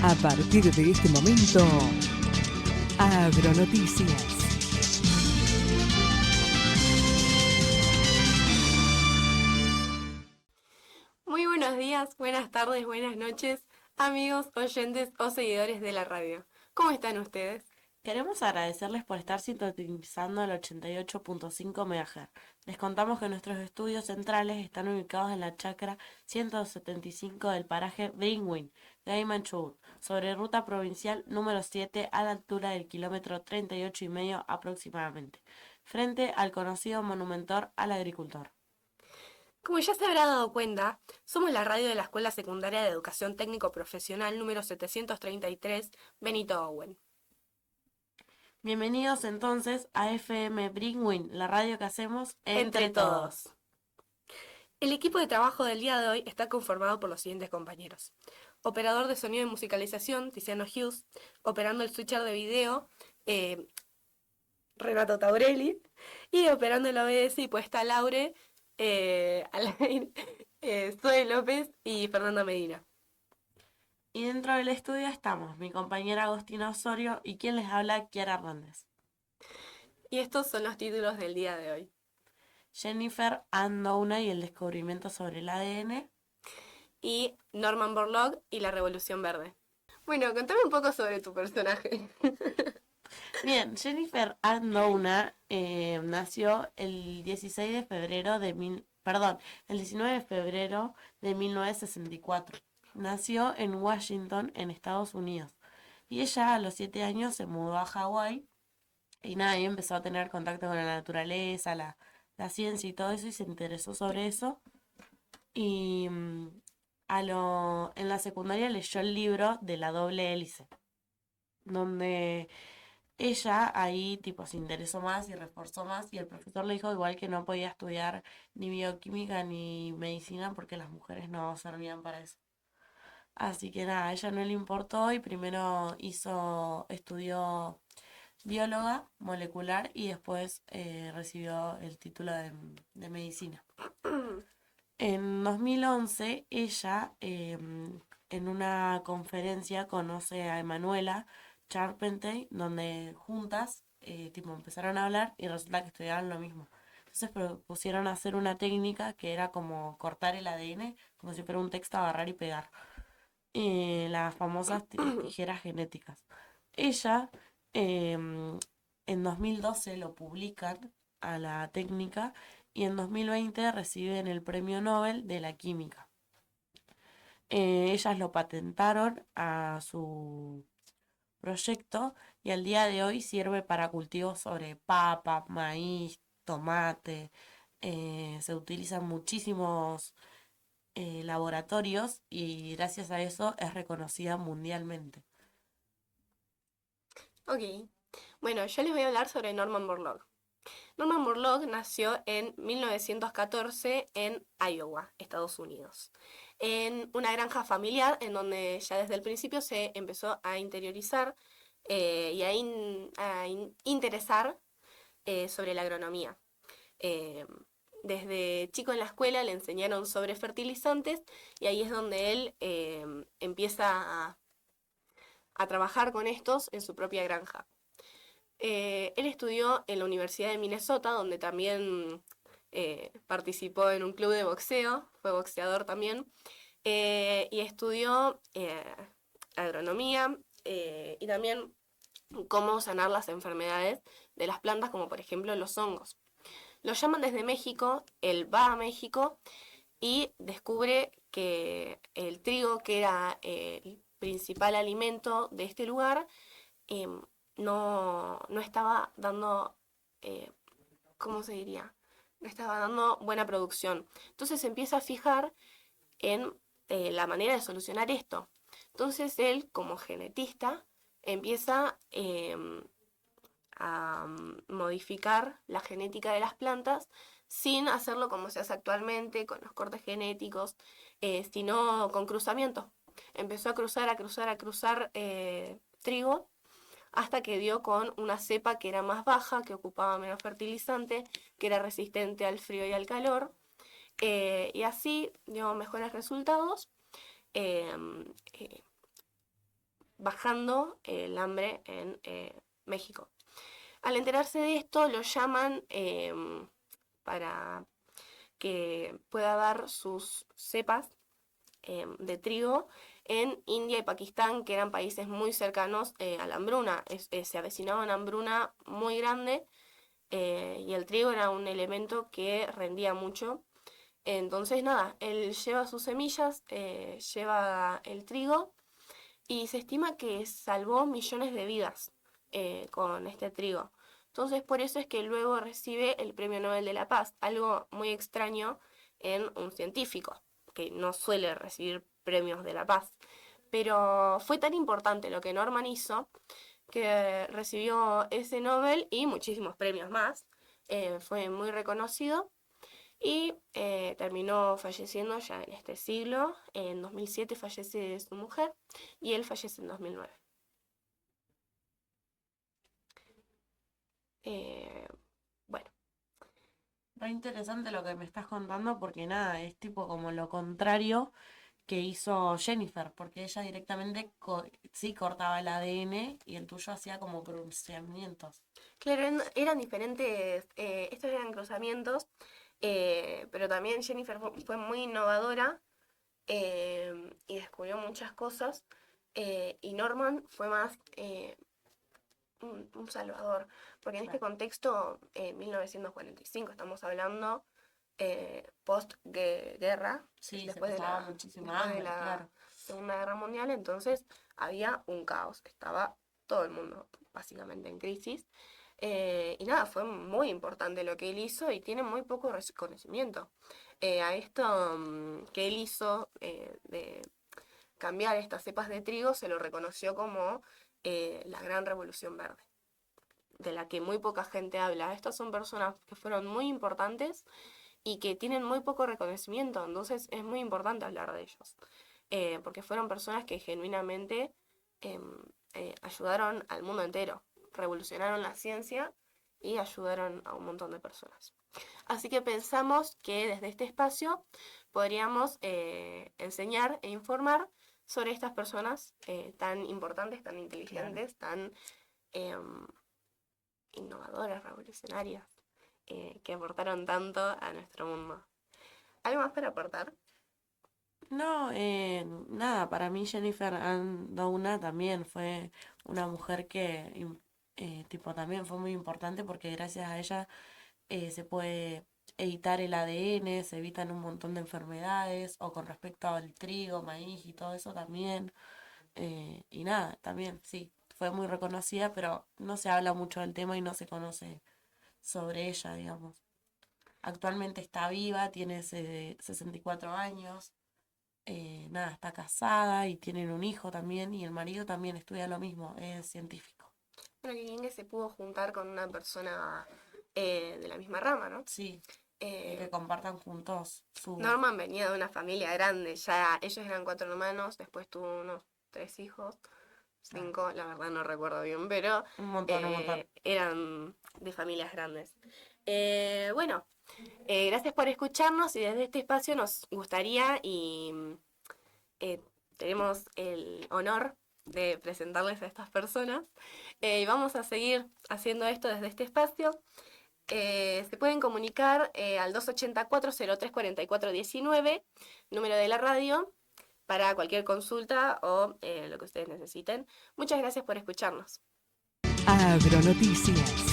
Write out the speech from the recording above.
A partir de este momento, Agronoticias. Muy buenos días, buenas tardes, buenas noches, amigos, oyentes o seguidores de la radio. ¿Cómo están ustedes? Queremos agradecerles por estar sintonizando el 88.5 MHz. Les contamos que nuestros estudios centrales están ubicados en la chacra 175 del paraje Bringwin, Gaimanchur, sobre ruta provincial número 7 a la altura del kilómetro 38,5 aproximadamente, frente al conocido monumental al agricultor. Como ya se habrá dado cuenta, somos la radio de la Escuela Secundaria de Educación Técnico Profesional número 733 Benito Owen. Bienvenidos entonces a FM Bringwin, la radio que hacemos entre todos. El equipo de trabajo del día de hoy está conformado por los siguientes compañeros. Operador de sonido y musicalización, Tiziano Hughes. Operando el switcher de video, Renato Taurelli. Y operando el OBS y puesta Laure, Alain, Zoe López y Fernanda Medina. Y dentro del estudio estamos mi compañera Agostina Osorio y quien les habla, Kiara Hernández. Y estos son los títulos del día de hoy. Jennifer Ann Doudna y el descubrimiento sobre el ADN. Y Norman Borlaug y la Revolución Verde. Bueno, contame un poco sobre tu personaje. Bien, Jennifer Ann Doudna nació el 16 de febrero de el 19 de febrero de 1964. Nació en Washington, en Estados Unidos. Y ella a los 7 años se mudó a Hawái y nada, y empezó a tener contacto con la naturaleza, la ciencia y todo eso, y se interesó sobre eso. Y en la secundaria leyó el libro de la doble hélice, donde ella ahí tipo se interesó más y reforzó más, y el profesor le dijo igual que no podía estudiar ni bioquímica ni medicina porque las mujeres no servían para eso. Así que nada, a ella no le importó y primero estudió bióloga molecular y después recibió el título de medicina. En 2011 ella en una conferencia conoce a Emanuela Charpentey, donde juntas tipo empezaron a hablar y resulta que estudiaban lo mismo. Entonces propusieron hacer una técnica que era como cortar el ADN, como si fuera un texto, agarrar y pegar. Las famosas tijeras genéticas. Ella en 2012 lo publican a la técnica y en 2020 reciben el Premio Nobel de la Química. Ellas lo patentaron a su proyecto y al día de hoy sirve para cultivos sobre papa, maíz, tomate. Se utilizan muchísimos laboratorios y gracias a eso es reconocida mundialmente. Ok. Bueno, yo les voy a hablar sobre Norman Borlaug. Norman Borlaug nació en 1914 en Iowa, Estados Unidos, en una granja familiar en donde ya desde el principio se empezó a interiorizar y a interesar sobre la agronomía. Eh, Desde chico en la escuela le enseñaron sobre fertilizantes y ahí es donde él empieza a trabajar con estos en su propia granja. Él estudió en la Universidad de Minnesota, donde también participó en un club de boxeo, fue boxeador también, y estudió agronomía y también cómo sanar las enfermedades de las plantas, como por ejemplo los hongos. Lo llaman desde México, él va a México y descubre que el trigo, que era el principal alimento de este lugar, no estaba dando, eh, ¿cómo se diría? No estaba dando buena producción. Entonces se empieza a fijar en la manera de solucionar esto. Entonces él, como genetista, empieza a modificar la genética de las plantas sin hacerlo como se hace actualmente, con los cortes genéticos, sino con cruzamiento. Empezó a cruzar trigo hasta que dio con una cepa que era más baja, que ocupaba menos fertilizante, que era resistente al frío y al calor, y así dio mejores resultados. Eh, eh, bajando el hambre en México. Al enterarse de esto, lo llaman para que pueda dar sus cepas de trigo en India y Pakistán, que eran países muy cercanos a la hambruna. Se avecinaba una hambruna muy grande y el trigo era un elemento que rendía mucho. Entonces, nada, él lleva sus semillas, lleva el trigo y se estima que salvó millones de vidas con este trigo. Entonces, por eso es que luego recibe el Premio Nobel de la Paz, algo muy extraño en un científico, que no suele recibir premios de la paz. Pero fue tan importante lo que Norman hizo que recibió ese Nobel y muchísimos premios más. Fue muy reconocido y terminó falleciendo ya en este siglo. En 2007 fallece su mujer y él fallece en 2009. Bueno, Re interesante lo que me estás contando porque nada, es tipo como lo contrario que hizo Jennifer, porque ella directamente sí cortaba el ADN y el tuyo hacía como pronunciamientos. claro, eran diferentes, estos eran cruzamientos, pero también Jennifer fue muy innovadora y descubrió muchas cosas, y Norman fue más un salvador, porque en este Claro. contexto, 1945, estamos hablando post-guerra, Sí, se después de pasaba la, muchísima después de hambre, la claro. Segunda Guerra Mundial, entonces había un caos, estaba todo el mundo básicamente en crisis. Y nada, fue muy importante lo que él hizo y tiene muy poco reconocimiento. A esto que él hizo de cambiar estas cepas de trigo se lo reconoció como la Gran Revolución Verde, de la que muy poca gente habla. Estas son personas que fueron muy importantes y que tienen muy poco reconocimiento, entonces es muy importante hablar de ellos, porque fueron personas que genuinamente ayudaron al mundo entero, revolucionaron la ciencia y ayudaron a un montón de personas. Así que pensamos que desde este espacio podríamos enseñar e informar sobre estas personas tan importantes, tan Claro. inteligentes, tan em, innovadoras, revolucionarias, que aportaron tanto a nuestro mundo. ¿Algo más para aportar? No, nada, para mí Jennifer Doudna también fue una mujer que, tipo, también fue muy importante porque gracias a ella se puede editar el ADN, se evitan un montón de enfermedades, o con respecto al trigo, maíz y todo eso también. Y nada, también, sí, fue muy reconocida, pero no se habla mucho del tema y no se conoce sobre ella, digamos. Actualmente está viva, tiene 64 años, nada, está casada y tienen un hijo también, y el marido también estudia lo mismo, es científico. Bueno, que bien que se pudo juntar con una persona de la misma rama, ¿no? Sí, y Eh, que compartan juntos su... Norman venía de una familia grande, ya ellos eran 4 hermanos, después tuvo unos 3 hijos, Ah, 5, la verdad no recuerdo bien, pero un montón, un montón. eran de familias grandes. Bueno, gracias por escucharnos y desde este espacio nos gustaría y eh, tenemos el honor de presentarles a estas personas. Y vamos a seguir haciendo esto desde este espacio. Se pueden comunicar al 284-0344-19, número de la radio, para cualquier consulta o lo que ustedes necesiten. Muchas gracias por escucharnos. Agronoticias.